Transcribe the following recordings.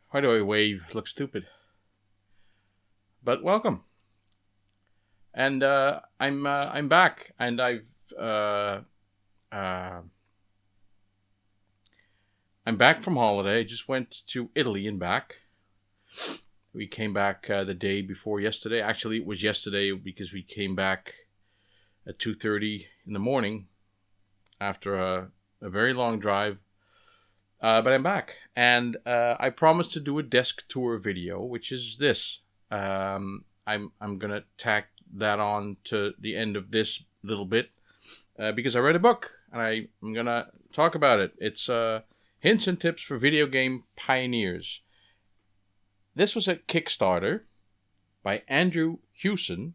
Why do I wave? Look stupid. But welcome, and I'm back, and uh, uh, I'm back from holiday. I just went to Italy and back. We came back the day before yesterday. Actually, it was yesterday because we came back at 2:30 in the morning after a very long drive. But I'm back, and I promised to do a desk tour video, which is this. I'm gonna tack that on to the end of this little bit because I read a book and I'm gonna talk about it. It's Hints and Tips for Video Game Pioneers. This was a Kickstarter by Andrew Hewson,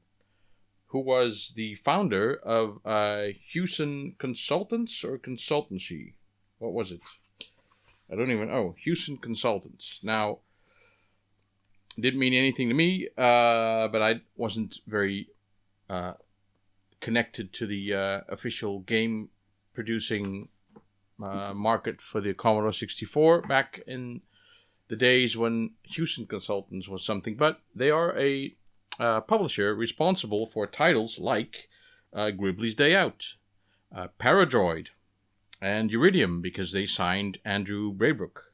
who was the founder of Hewson Consultants or Consultancy. What was it? I don't even. Oh, Hewson Consultants. Now, it didn't mean anything to me, but I wasn't very connected to the official game producing market for the Commodore 64 back in the days when Hewson Consultants was something. But they are a publisher responsible for titles like Gribbly's Day Out, Paradroid, and Iridium, because they signed Andrew Braybrook.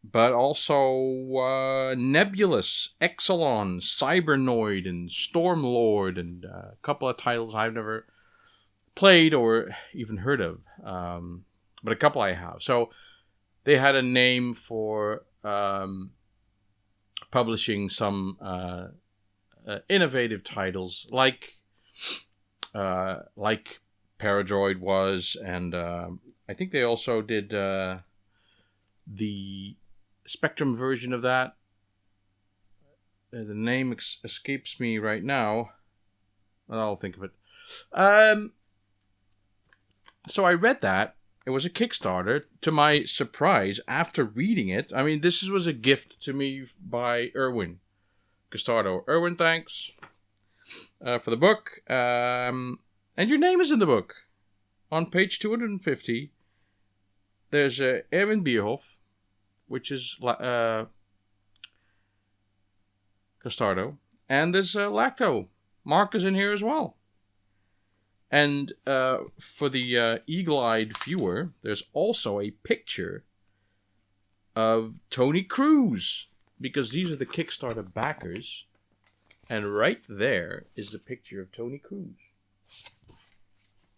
But also Nebulous, Exelon, Cybernoid, and Stormlord, and a couple of titles I've never played or even heard of, but a couple I have. So they had a name for publishing some innovative titles like Paradroid was, and I think they also did the Spectrum version of that. The name escapes me right now. I'll think of it. So I read that. It was a Kickstarter. To my surprise, after reading it, I mean, this was a gift to me by Erwin Castardo. Erwin, thanks for the book. And your name is in the book. On page 250, there's Erwin Bierhoff, which is Castardo. And there's Lacto. Mark is in here as well. And for the eagle-eyed viewer, there's also a picture of Tony Cruz, because these are the Kickstarter backers. And right there is the picture of Tony Cruz.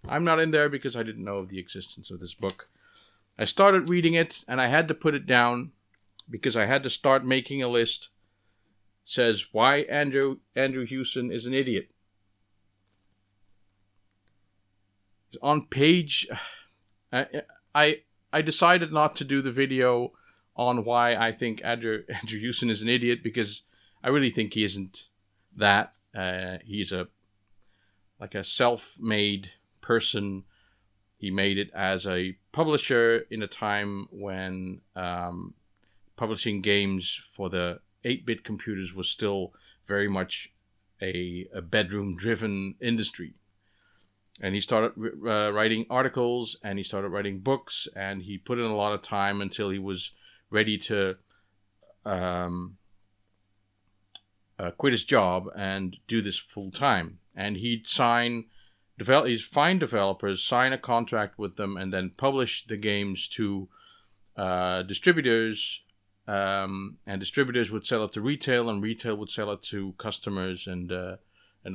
I'm not in there because I didn't know of the existence of this book. I started reading it, and I had to put it down because I had to start making a list. Says why Andrew Hewson is an idiot. On page, I decided not to do the video on why I think Andrew Hewson is an idiot, because I really think he isn't that. He's a self-made person. He made it as a publisher in a time when publishing games for the 8-bit computers was still very much a bedroom-driven industry. And he started writing articles, and he started writing books, and he put in a lot of time until he was ready to quit his job and do this full time. And he'd find developers, sign a contract with them, and then publish the games to distributors. And distributors would sell it to retail, and retail would sell it to customers, and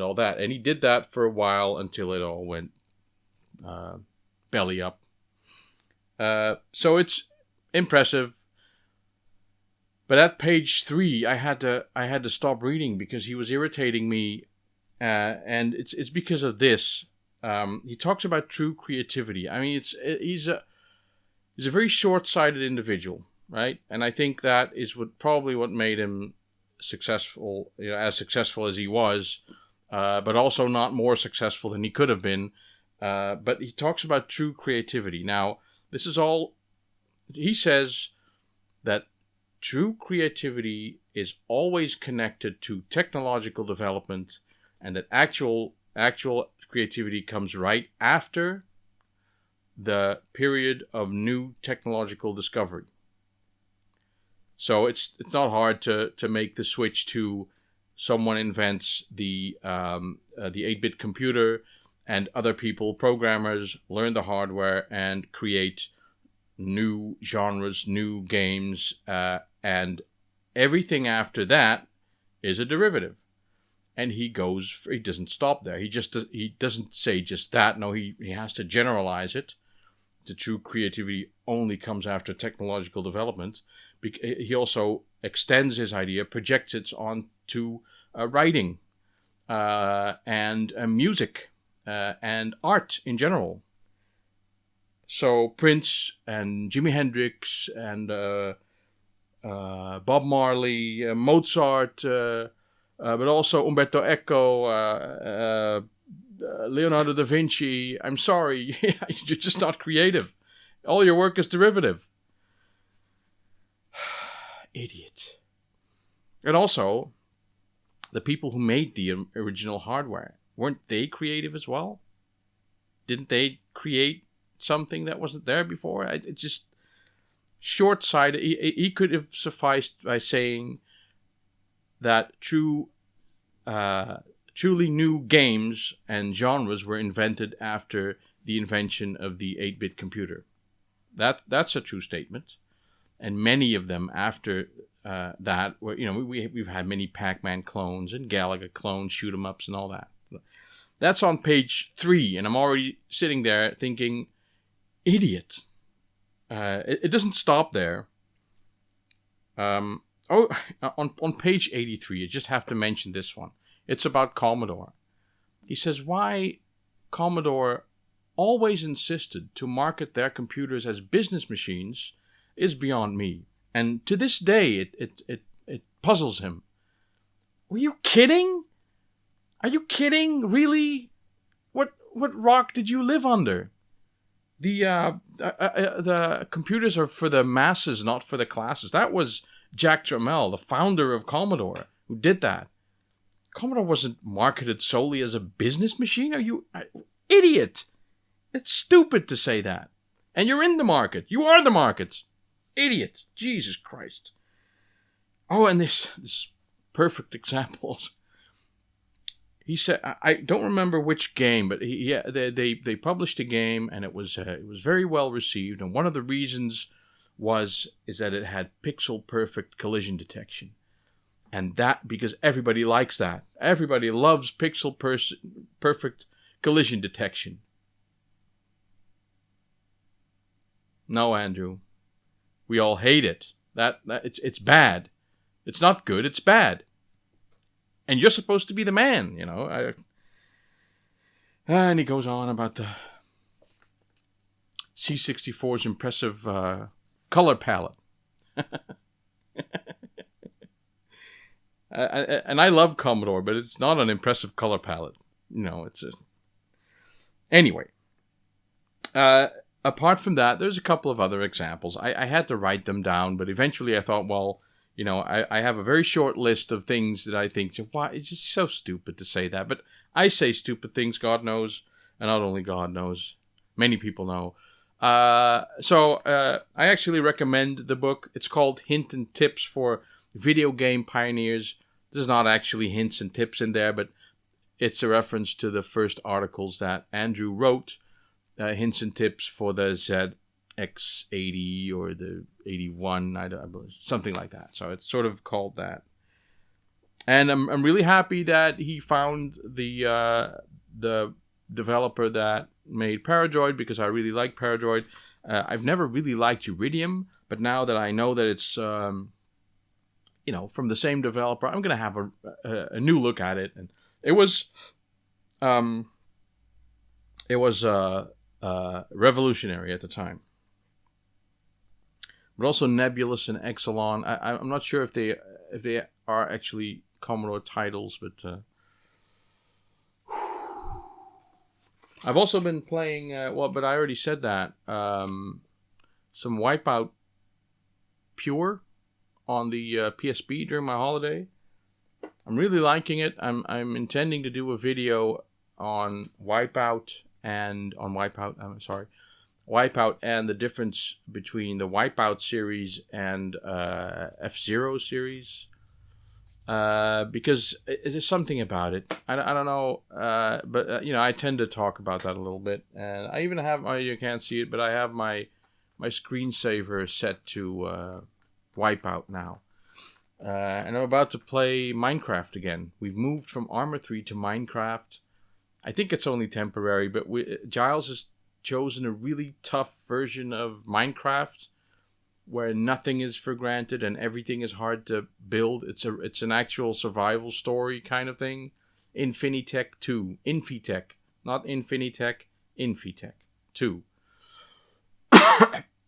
all that. And he did that for a while until it all went belly up. So it's impressive. But at page 3, I had to stop reading because he was irritating me, and it's because of this. He talks about true creativity. I mean, he's a very short-sighted individual, right? And I think that is probably what made him successful, as successful as he was. But also not more successful than he could have been. But he talks about true creativity. Now, this is all... He says that true creativity is always connected to technological development, and that actual creativity comes right after the period of new technological discovery. So it's not hard to make the switch to someone invents the 8-bit computer, and other people, programmers, learn the hardware and create new genres, new games, and everything after that is a derivative. And he doesn't stop there. He doesn't say just that. No, he has to generalize it. The true creativity only comes after technological development. He also extends his idea, projects it onto writing and music and art in general. So Prince and Jimi Hendrix and Bob Marley, Mozart, but also Umberto Eco, Leonardo da Vinci. I'm sorry, you're just not creative. All your work is derivative. Idiot. And also, the people who made the original hardware, weren't they creative as well? Didn't they create something that wasn't there before? It just short-sighted. He could have sufficed by saying that truly new games and genres were invented after the invention of the 8-bit computer. That's a true statement. And many of them after that were, we've had many Pac-Man clones and Galaga clones, shoot 'em ups and all that. That's on page 3, and I'm already sitting there thinking, idiot. It doesn't stop there. On page 83, I just have to mention this one. It's about Commodore. He says why Commodore always insisted to market their computers as business machines is beyond me. And to this day, it puzzles him. Were you kidding? Are you kidding? Really? What rock did you live under? The computers are for the masses, not for the classes. That was Jack Tramiel, the founder of Commodore, who did that. Commodore wasn't marketed solely as a business machine. Are you idiot? It's stupid to say that. And you're in the market. You are the market. Idiot. Jesus Christ. Oh, and this perfect examples. He said, I don't remember which game, but they published a game, and it was very well received. And one of the reasons is that it had pixel perfect collision detection, and that because everybody likes that. Everybody loves pixel perfect collision detection. No, Andrew, we all hate it. That it's bad. It's not good. It's bad. And you're supposed to be the man, And he goes on about the C64's impressive color palette. And I love Commodore, but it's not an impressive color palette. It's just... Anyway. Apart from that, there's a couple of other examples. I had to write them down, but eventually I thought, well... I have a very short list of things that I think, why, it's just so stupid to say that. But I say stupid things, God knows, and not only God knows, many people know. So I actually recommend the book. It's called Hint and Tips for Video Game Pioneers. There's not actually hints and tips in there, but it's a reference to the first articles that Andrew wrote, hints and tips for the ZX80 or the 81, something like that. So it's sort of called that. And I'm really happy that he found the developer that made Paradroid, because I really like Paradroid. I've never really liked Uridium, but now that I know that it's from the same developer, I'm going to have a new look at it. And it was revolutionary at the time. But also Nebulous and Exelon. I'm not sure if they are actually Commodore titles, but I've also been playing. But I already said that. Some Wipeout Pure on the PSP during my holiday. I'm really liking it. I'm intending to do a video on Wipeout and on Wipeout. I'm sorry. Wipeout and the difference between the Wipeout series and F-Zero series. Because there's something about it. I don't know, but I tend to talk about that a little bit. And I even have you can't see it, but I have my screensaver set to Wipeout now. And I'm about to play Minecraft again. We've moved from Arma 3 to Minecraft. I think it's only temporary, but Giles has chosen a really tough version of Minecraft where nothing is for granted and everything is hard to build. It's an actual survival story kind of thing. Infinitech 2. Infitech. Not Infinitech. Infitech 2.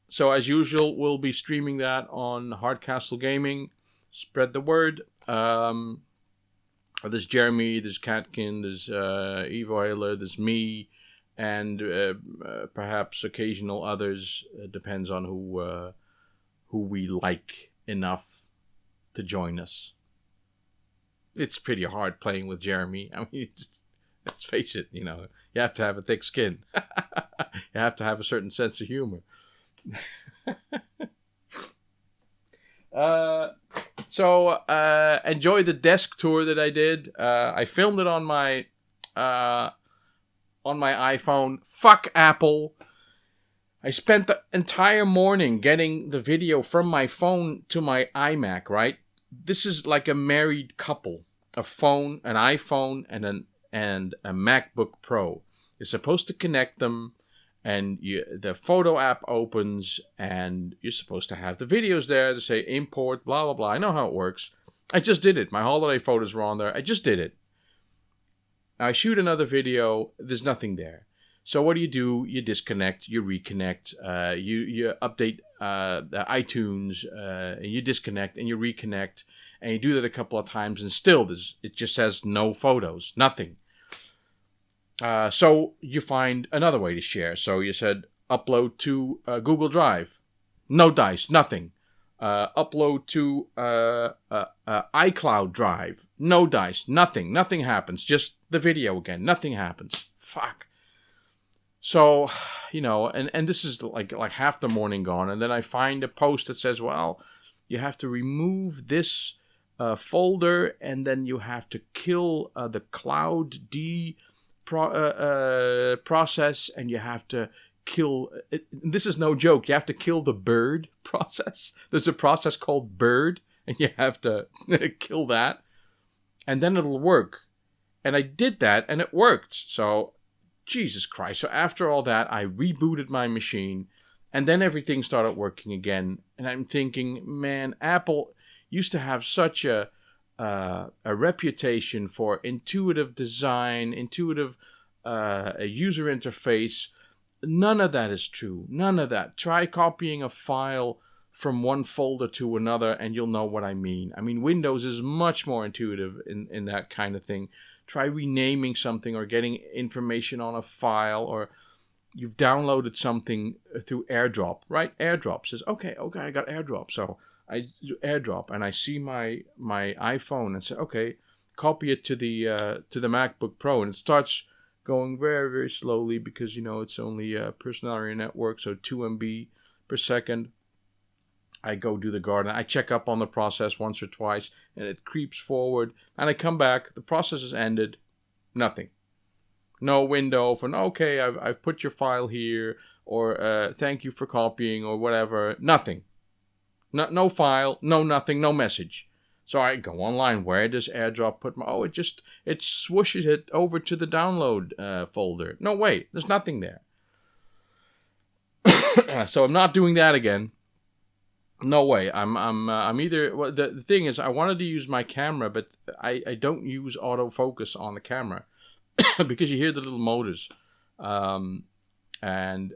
So as usual, we'll be streaming that on Hardcastle Gaming. Spread the word. There's Jeremy, there's Katkin, there's Evo Euler, there's me, and perhaps occasional others. Depends on who we like enough to join us. It's pretty hard playing with Jeremy. I mean, let's face it, you have to have a thick skin. You have to have a certain sense of humor. So enjoy the desk tour that I did. I filmed it on my iPhone. Fuck Apple. I spent the entire morning getting the video from my phone to my iMac, right? This is like a married couple. A phone, an iPhone, and a MacBook Pro. You're supposed to connect them, and the photo app opens, and you're supposed to have the videos there to say import, blah, blah, blah. I know how it works. I just did it. My holiday photos were on there. I just did it. I shoot another video. There's nothing there. So what do? You disconnect, you reconnect, you update the iTunes, you disconnect and you reconnect, and you do that a couple of times, and still it just says no photos, nothing. So you find another way to share. So you said upload to Google Drive, no dice, nothing. Upload to iCloud Drive, no dice, nothing. Nothing happens. Just the video again. Nothing happens. Fuck. So, and this is like half the morning gone, and then I find a post that says, well, you have to remove this folder, and then you have to kill the Cloud D process, and you have to kill, this is no joke, you have to kill the bird process. There's a process called bird, and you have to kill that, and then it'll work. And I did that, and it worked. So, Jesus Christ. So after all that, I rebooted my machine, and then everything started working again. And I'm thinking, man, Apple used to have such a reputation for intuitive design, intuitive user interface. None of that is true. None of that. Try copying a file from one folder to another, and you'll know what I mean. I mean, Windows is much more intuitive in that kind of thing. Try renaming something or getting information on a file, or you've downloaded something through AirDrop, right? AirDrop says, okay, I got AirDrop. So I do AirDrop, and I see my iPhone and say, okay, copy it to the MacBook Pro, and it starts going very, very slowly because, it's only a personal area network, so 2 MB per second. I go do the garden. I check up on the process once or twice, and it creeps forward. And I come back. The process has ended. Nothing. No window for, okay, I've put your file here, or thank you for copying, or whatever. Nothing. No file, no nothing, no message. So I go online. Where does AirDrop put my... Oh, it swooshes it over to the download folder. No, wait. There's nothing there. So I'm not doing that again. No way. I'm either... Well, the thing is, I wanted to use my camera, but I don't use autofocus on the camera because you hear the little motors, and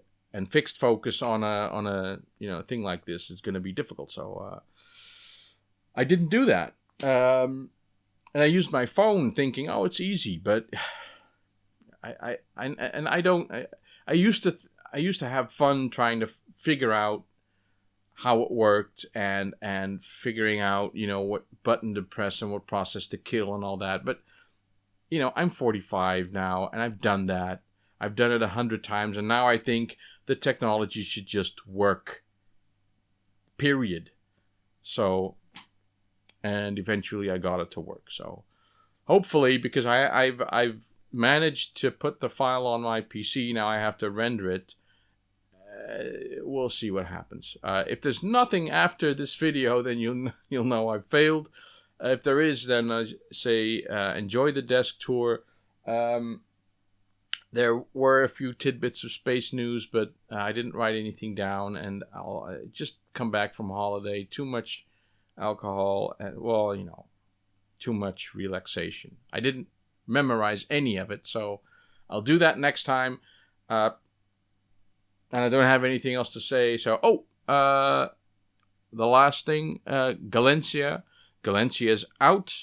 fixed focus on a thing like this is going to be difficult. So I didn't do that, and I used my phone thinking, oh, it's easy, but I used to have fun trying to figure out how it worked and figuring out, what button to press and what process to kill and all that. But, I'm 45 now, and I've done that. I've done it 100 times, and now I think the technology should just work. Period. So, and eventually I got it to work. So, hopefully, because I've managed to put the file on my PC. Now I have to render it. We'll see what happens. If there's nothing after this video, then you'll know I've failed. If there is, then I say enjoy the desk tour. There were a few tidbits of space news, but I didn't write anything down, and I'll just come back from holiday. Too much alcohol, and well, too much relaxation. I didn't memorize any of it, so I'll do that next time. And I don't have anything else to say. So, the last thing, Galencia. Galencia is out.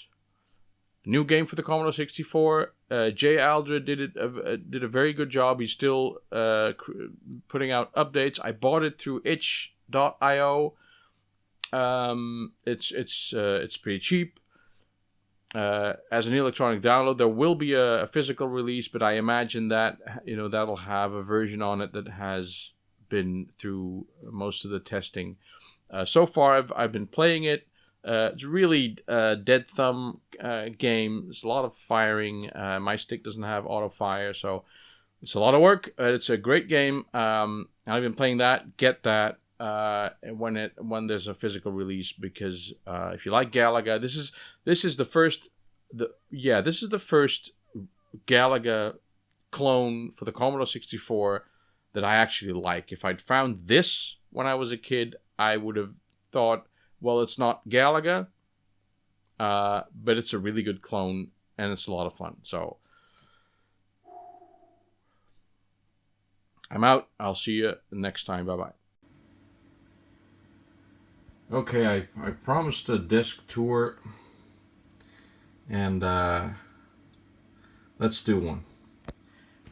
New game for the Commodore 64. Jay Aldred did a very good job. He's still putting out updates. I bought it through itch.io. It's pretty cheap. As an electronic download, there will be a physical release, but I imagine that that'll have a version on it that has been through most of the testing. So far, I've been playing it. It's really a dead thumb game. There's a lot of firing. My stick doesn't have auto fire, so it's a lot of work. It's a great game. I've been playing that. Get that. When there's a physical release, because if you like Galaga, this is the first Galaga clone for the Commodore 64 that I actually like. If I'd found this when I was a kid, I would have thought, well, it's not Galaga, but it's a really good clone and it's a lot of fun. So I'm out. I'll see you next time. Bye bye. Okay, I promised a desk tour, and let's do one.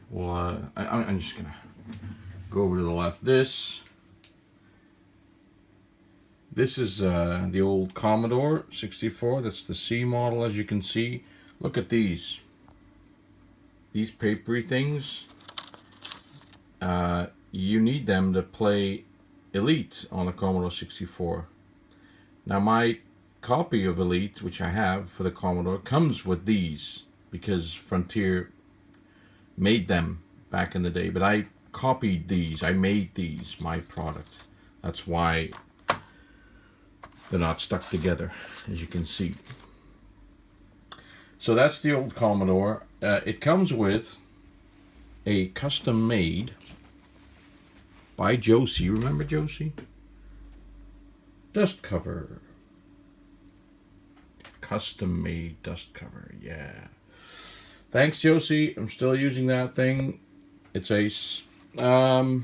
Well, I'm just gonna go over to the left. This is the old Commodore 64. That's the C model, as you can see. Look at these papery things. You need them to play Elite on the Commodore 64. Now, my copy of Elite, which I have for the Commodore, comes with these because Frontier made them back in the day. But I copied these. I made these my product. That's why they're not stuck together, as you can see. So that's the old Commodore. It comes with a custom-made by Josie. Remember Josie? Dust cover. Custom made dust cover. Yeah. Thanks, Josie. I'm still using that thing. It's ace. That's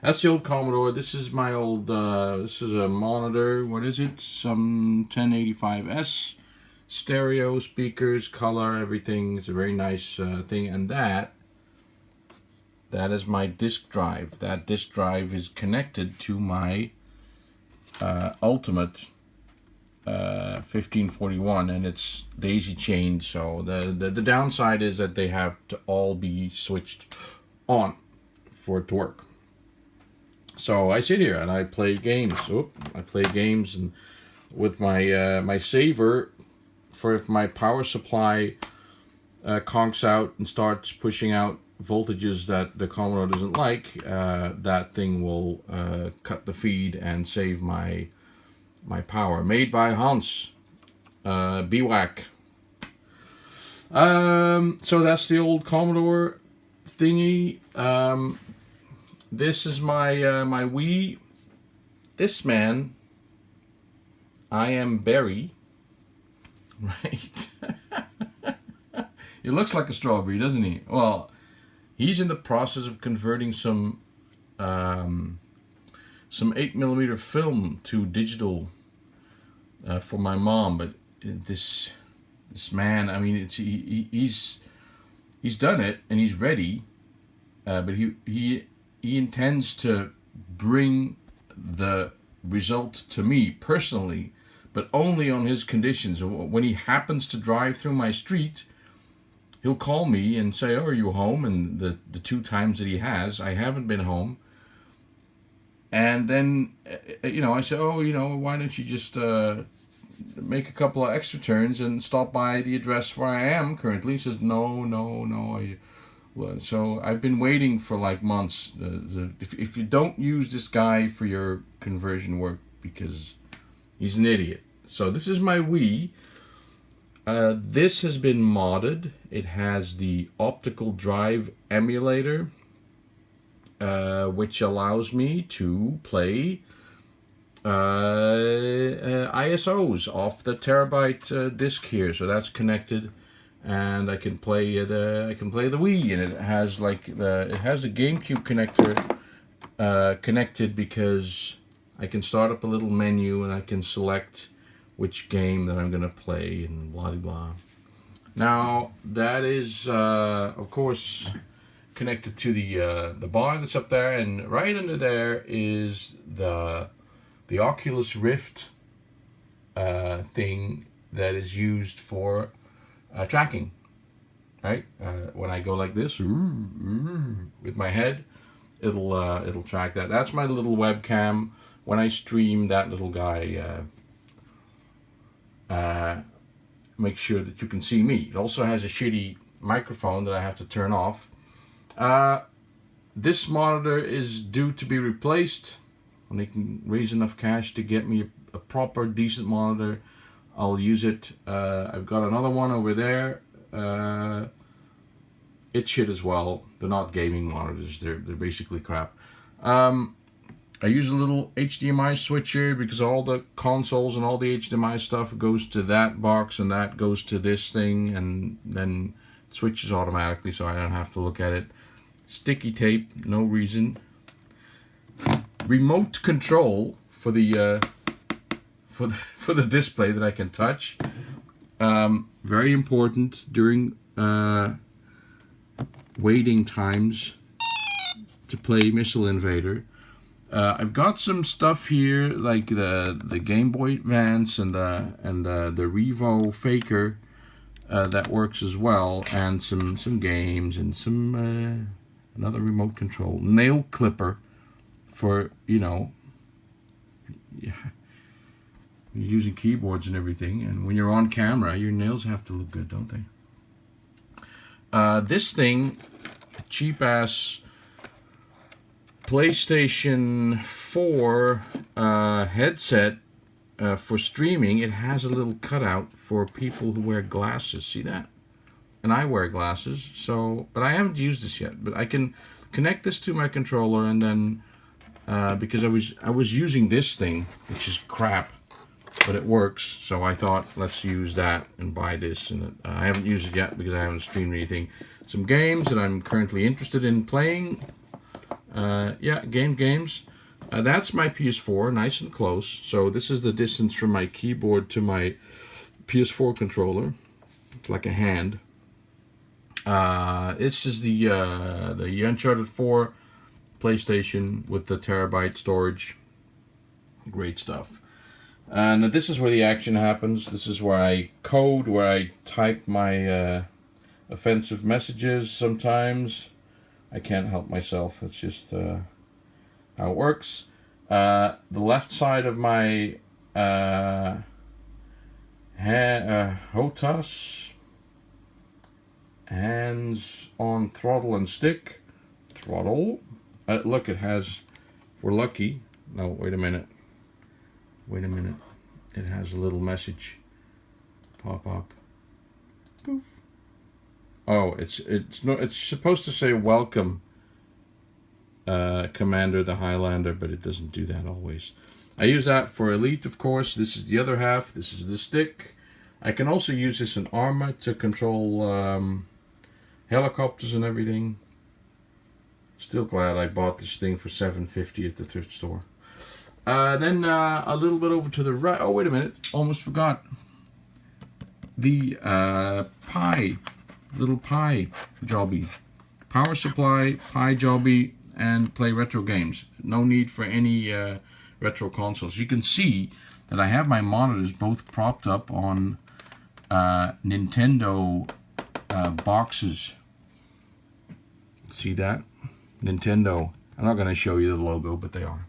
the old Commodore. This is my old, this is a monitor. What is it? Some 1085S. Stereo, speakers, color, everything. It's a very nice thing. And that is my disk drive. That disk drive is connected to my Ultimate 1541, and it's daisy chained, so the downside is that they have to all be switched on for it to work. So I sit here and I play games. I play games, and with my my saver, for if my power supply conks out and starts pushing out voltages that the Commodore doesn't like, that thing will cut the feed and save my power. Made by Hans BWAC. So that's the old Commodore thingy. This is my my Wii. This man, I am Barry. Right. He looks like a strawberry, doesn't he? Well, he's in the process of converting some 8mm film to digital for my mom. But this man, I mean, he's done it and he's ready. But he intends to bring the result to me personally, but only on his conditions. When he happens to drive through my street, he'll call me and say, "Oh, are you home?" And the two times that he has, I haven't been home. And then, I say, "Oh, why don't you just make a couple of extra turns and stop by the address where I am currently?" He says, "No, no, no." So I've been waiting for like months. If you don't use this guy for your conversion work, because he's an idiot. So this is my Wii. This has been modded. It has the optical drive emulator, which allows me to play ISOs off the terabyte disc here. So that's connected, and I can play the Wii, and it has the GameCube connector connected, because I can start up a little menu and I can select which game that I'm gonna play and blah blah. Now that is of course connected to the bar that's up there, and right under there is the Oculus Rift thing that is used for tracking. Right, when I go like this with my head, it'll track that. That's my little webcam. When I stream, that little guy makes sure that you can see me. It also has a shitty microphone that I have to turn off. This monitor is due to be replaced. When they can raise enough cash to get me a proper decent monitor, I'll use it. I've got another one over there. It's shit as well. They're not gaming monitors. They're basically crap. I use a little HDMI switcher because all the consoles and all the HDMI stuff goes to that box, and that goes to this thing, and then it switches automatically, so I don't have to look at it. Sticky tape, no reason. Remote control for the for the display that I can touch. Very important during waiting times to play Missile Invader. I've got some stuff here like the Game Boy Advance and the Revo Faker that works as well, and some games and some another remote control nail clipper for you're using keyboards and everything, and when you're on camera, your nails have to look good, don't they? This thing, a cheap ass PlayStation 4 headset for streaming. It has a little cutout for people who wear glasses. See that? And I wear glasses, but I haven't used this yet. But I can connect this to my controller, and then because I was using this thing, which is crap, but it works. So I thought, let's use that and buy this. And I haven't used it yet because I haven't streamed anything. Some games that I'm currently interested in playing. Games. That's my PS4, nice and close. So this is the distance from my keyboard to my PS4 controller. It's like a hand. This is the Uncharted 4 PlayStation with the terabyte storage. Great stuff. And this is where the action happens. This is where I code, where I type my offensive messages sometimes. I can't help myself. It's just how it works. The left side of my HOTAS, hands on throttle and stick. Throttle. Look, it has, we're lucky. No, wait a minute. It has a little message pop up. Poof. Oh, it's supposed to say welcome, Commander the Highlander, but it doesn't do that always. I use that for Elite, of course. This is the other half. This is the stick. I can also use this in Arma to control helicopters and everything. Still glad I bought this thing for $7.50 at the thrift store. Then a little bit over to the right. Oh, wait a minute. Almost forgot. The little Pi jobby. Power supply, Pi jobby, and play retro games. No need for any retro consoles. You can see that I have my monitors both propped up on Nintendo boxes. See that? Nintendo. I'm not going to show you the logo, but they are.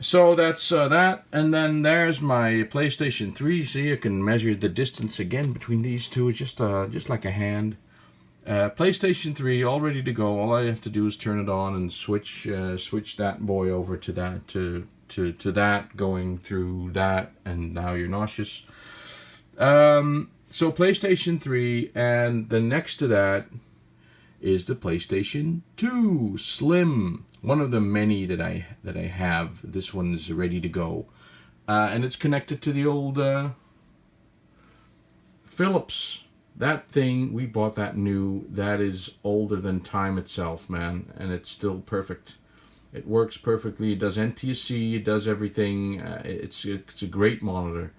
So that's that, and then there's my PlayStation 3. See, you can measure the distance again between these two. It's just like a hand. PlayStation 3, all ready to go. All I have to do is turn it on and switch that boy over to that to that, going through that, and now you're nauseous. So PlayStation 3, and the next to that is the PlayStation 2 Slim. One of the many that I have. This one's ready to go, and it's connected to the old Philips. That thing, we bought that new. That is older than time itself, man, and it's still perfect. It works perfectly. It does NTSC. It does everything. It's a great monitor.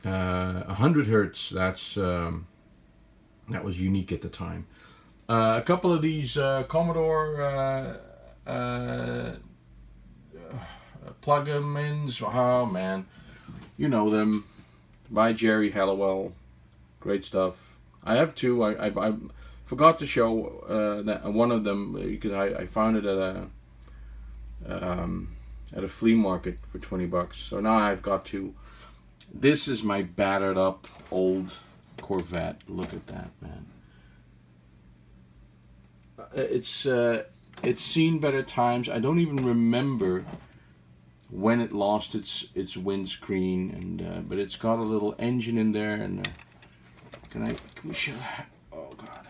100 hertz. That was unique at the time. A couple of these Commodore plug-ins. Oh man, you know them. By Jerry Hallowell. Great stuff. I have two. I forgot to show that one of them because I found it at a flea market for $20. So now I've got two. This is my battered up old Corvette. Look at that, man. It's seen better times. I don't even remember when it lost its windscreen, and but it's got a little engine in there, and can we show that? Oh god!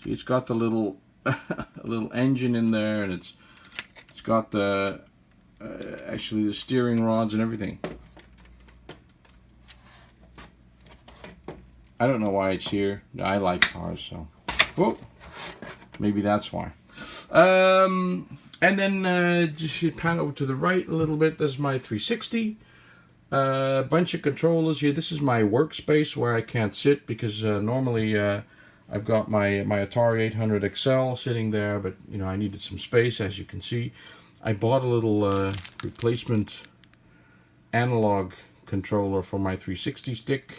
See, it's got the little a little engine in there, and it's got the actually the steering rods and everything. I don't know why it's here. I like cars, so whoa. Maybe that's why. And then just pan over to the right a little bit. There's my 360. Bunch of controllers here. This is my workspace where I can't sit because normally I've got my Atari 800 XL sitting there, but you know I needed some space, as you can see. I bought a little replacement analog controller for my 360 stick.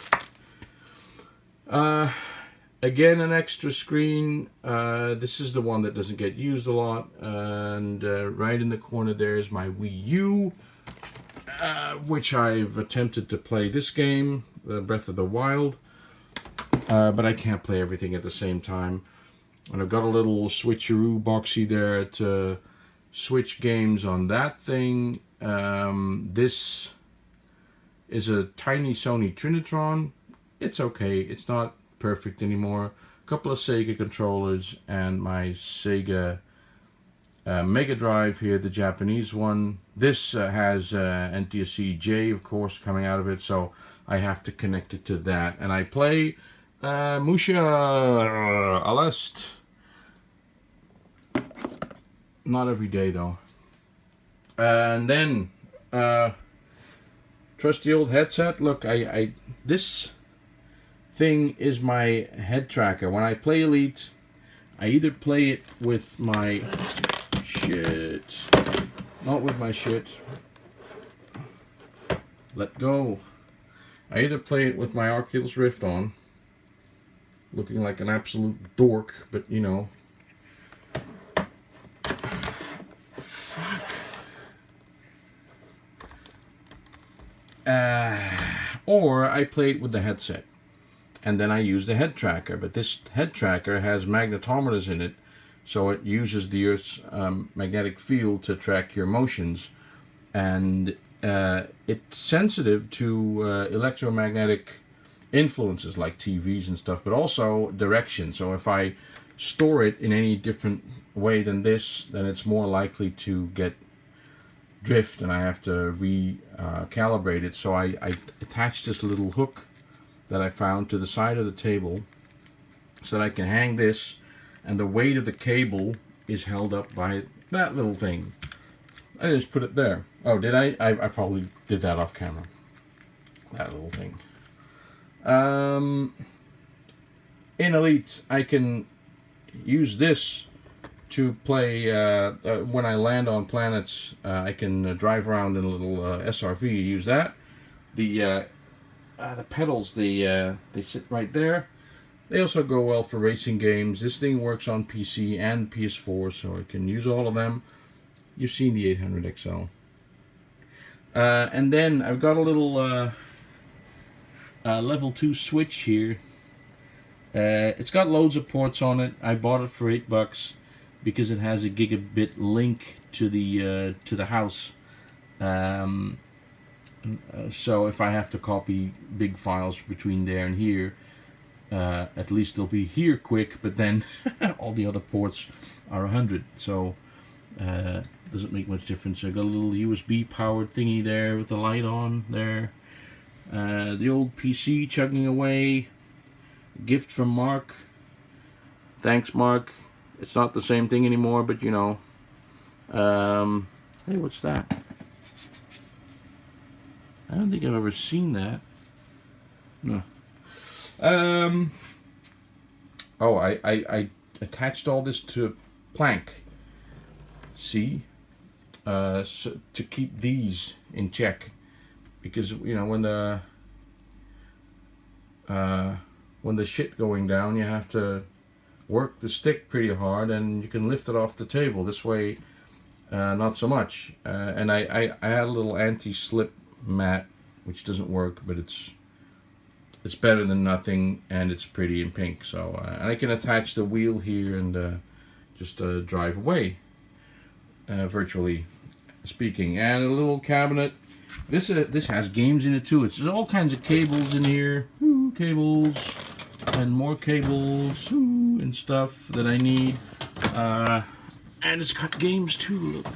Again, an extra screen. This is the one that doesn't get used a lot. And right in the corner there is my Wii U, which I've attempted to play this game, Breath of the Wild. But I can't play everything at the same time. And I've got a little switcheroo boxy there to switch games on that thing. This is a tiny Sony Trinitron. It's okay. It's not perfect anymore. A couple of Sega controllers and my Sega Mega Drive here, the Japanese one. This has NTSC J, of course, coming out of it, so I have to connect it to that. And I play Musha Alest. Not every day though. And then trusty old headset. Look, this thing is my head tracker. When I play Elite, I either play it with my shit, not with my shit. Let go. I either play it with my Oculus Rift on, looking like an absolute dork, but you know. Fuck. Or I play it with the headset. And then I use the head tracker, but this head tracker has magnetometers in it, so it uses the Earth's magnetic field to track your motions, and it's sensitive to electromagnetic influences like TVs and stuff, but also direction. So if I store it in any different way than this, then it's more likely to get drift, and I have to recalibrate it. So I attached this little hook that I found to the side of the table so that I can hang this, and the weight of the cable is held up by that little thing. I just put it there. Oh, did I? I probably did that off camera. That little thing. In Elite, I can use this to play, when I land on planets, I can drive around in a little SRV, use that. The pedals, they sit right there, They also go well for racing games. This thing works on PC and PS4, so I can use all of them. You've seen the 800 XL. And then I've got a little level 2 switch here. It's got loads of ports on it. I bought it for $8 because it has a gigabit link to the house. So if I have to copy big files between there and here, at least they'll be here quick, but then all the other ports are 100, so doesn't make much difference. I got a little USB powered thingy there with the light on there. The old PC chugging away. Gift from Mark. Thanks, Mark. It's not the same thing anymore, but you know. Hey, what's that? I don't think I've ever seen that. No. Oh, I attached all this to a plank. See? So to keep these in check. Because, you know, when the shit going down, you have to work the stick pretty hard, and you can lift it off the table. This way, not so much. And I had a little anti-slip mat, which doesn't work, but it's better than nothing, and it's pretty in pink. So and I can attach the wheel here and just drive away, virtually speaking. And a little cabinet. This has games in it too. There's all kinds of cables in here. Ooh, cables and more cables and stuff that I need. And it's got games too. Look.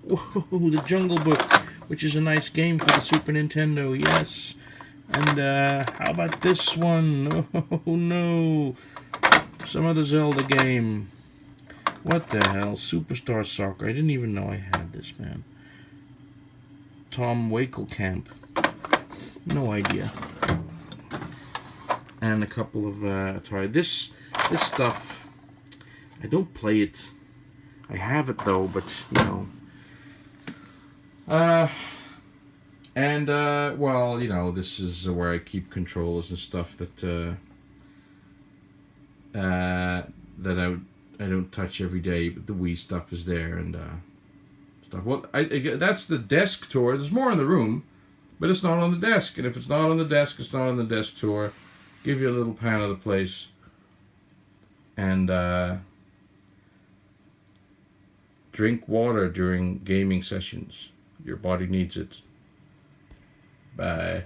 Whoa, the Jungle Book, which is a nice game for the Super Nintendo. Yes. And how about this one? Oh no, some other Zelda game. What the hell? Superstar Soccer. I didn't even know I had this, man. Tom Wakelkamp. No idea. And a couple of Atari. This stuff, I don't play it. I have it though, but you know. Well, you know, this is where I keep controllers and stuff that that I don't touch every day, but the Wii stuff is there and stuff. Well, that's the desk tour. There's more in the room, but it's not on the desk. And if it's not on the desk, it's not on the desk tour. Give you a little pan of the place. And drink water during gaming sessions. Your body needs it. Bye.